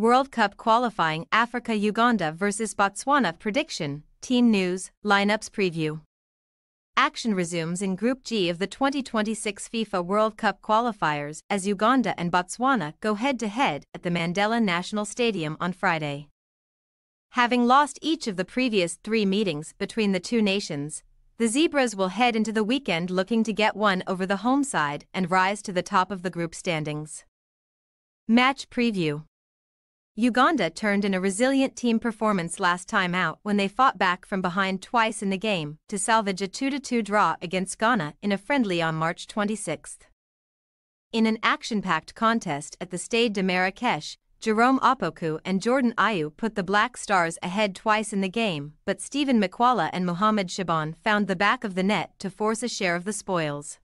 World Cup qualifying Africa Uganda vs Botswana prediction, team news, lineups preview. Action resumes in Group G of the 2026 FIFA World Cup qualifiers as Uganda and Botswana go head-to-head at the Mandela National Stadium on Friday. Having lost each of the previous 3 meetings between the two nations, the Zebras will head into the weekend looking to get one over the home side and rise to the top of the group standings. Match preview. Uganda turned in a resilient team performance last time out when they fought back from behind twice in the game to salvage a 2-2 draw against Ghana in a friendly on March 26. In an action-packed contest at the Stade de Marrakech, Jerome Opoku and Jordan Ayew put the Black Stars ahead twice in the game, but Stephen Makwala and Mohamed Shaban found the back of the net to force a share of the spoils.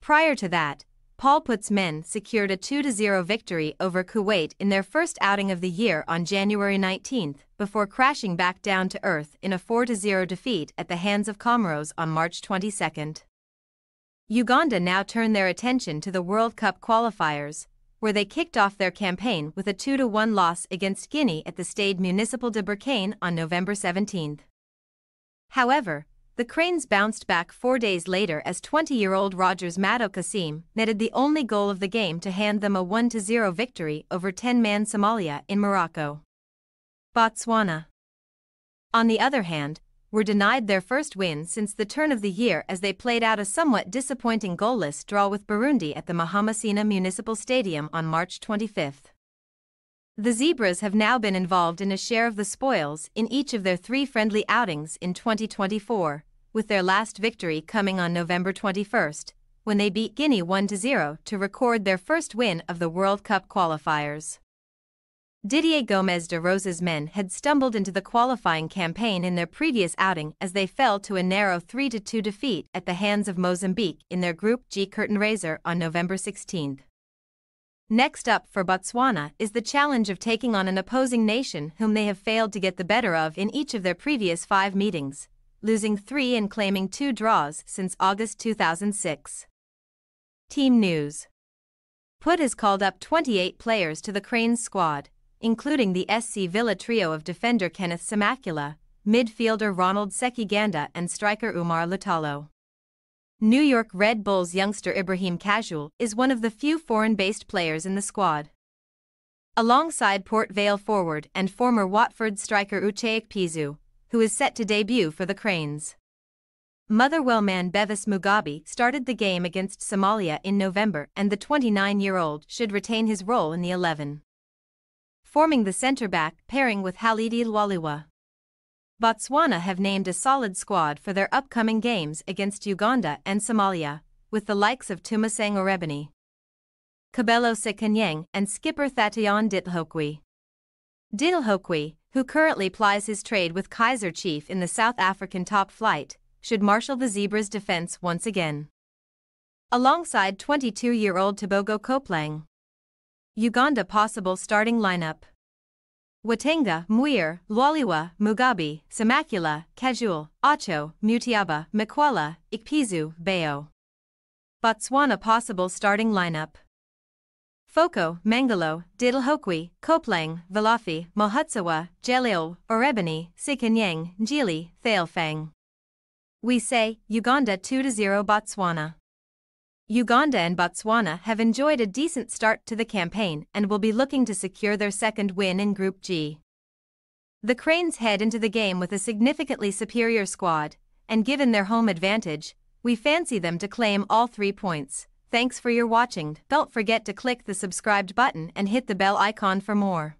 Prior to that, Paul Putt's men secured a 2-0 victory over Kuwait in their first outing of the year on January 19, before crashing back down to earth in a 4-0 defeat at the hands of Comoros on March 22. Uganda now turn their attention to the World Cup qualifiers, where they kicked off their campaign with a 2-1 loss against Guinea at the Stade Municipal de Berkane on November 17. However, the Cranes bounced back 4 days later as 20-year-old Rogers Mado Kassim netted the only goal of the game to hand them a 1-0 victory over 10-man Somalia in Morocco. Botswana, on the other hand, were denied their first win since the turn of the year as they played out a somewhat disappointing goalless draw with Burundi at the Mahamasina Municipal Stadium on March 25. The Zebras have now been involved in a share of the spoils in each of their 3 friendly outings in 2024, with their last victory coming on November 21, when they beat Guinea 1-0 to record their first win of the World Cup qualifiers. Didier Gomez de Rosa's men had stumbled into the qualifying campaign in their previous outing as they fell to a narrow 3-2 defeat at the hands of Mozambique in their Group G curtain raiser on November 16. Next up for Botswana is the challenge of taking on an opposing nation whom they have failed to get the better of in each of their previous 5 meetings, losing 3 and claiming 2 draws since August 2006. Team news. Putt has called up 28 players to the Cranes squad, including the SC Villa trio of defender Kenneth Samakula, midfielder Ronald Sekiganda and striker Umar Latalo. New York Red Bulls youngster Ibrahim Kajul is one of the few foreign-based players in the squad. Alongside Port Vale forward and former Watford striker Uche Ikpeazu, who is set to debut for the Cranes. Motherwell man Bevis Mugabe started the game against Somalia in November and the 29-year-old should retain his role in the 11. Forming the centre-back pairing with Halidi Lwaliwa. Botswana have named a solid squad for their upcoming games against Uganda and Somalia, with the likes of Tumasang Orebani, Kabelo Sekanyang and skipper Thatayan Ditlhokwe. Ditlhokwe, who currently plies his trade with Kaizer Chiefs in the South African top flight, should marshal the Zebras' defence once again. Alongside 22-year-old Tebogo Koplang. Uganda possible starting lineup. Watenga, Muir, Lwaliwa, Mugabe, Samakula, Kajul, Acho, Mutiaba, Makwala, Ikpeazu, Bayo. Botswana possible starting lineup. Foko, Mangalo, Ditlhokwe, Koplang, Valafi, Mohutsawa, Jelil, Orebani, Sekanyang, Njili, Thailfang. We say, Uganda 2-0 Botswana. Uganda and Botswana have enjoyed a decent start to the campaign and will be looking to secure their second win in Group G. The Cranes head into the game with a significantly superior squad, and given their home advantage, we fancy them to claim all 3 points. Thanks for your watching. Don't forget to click the subscribed button and hit the bell icon for more.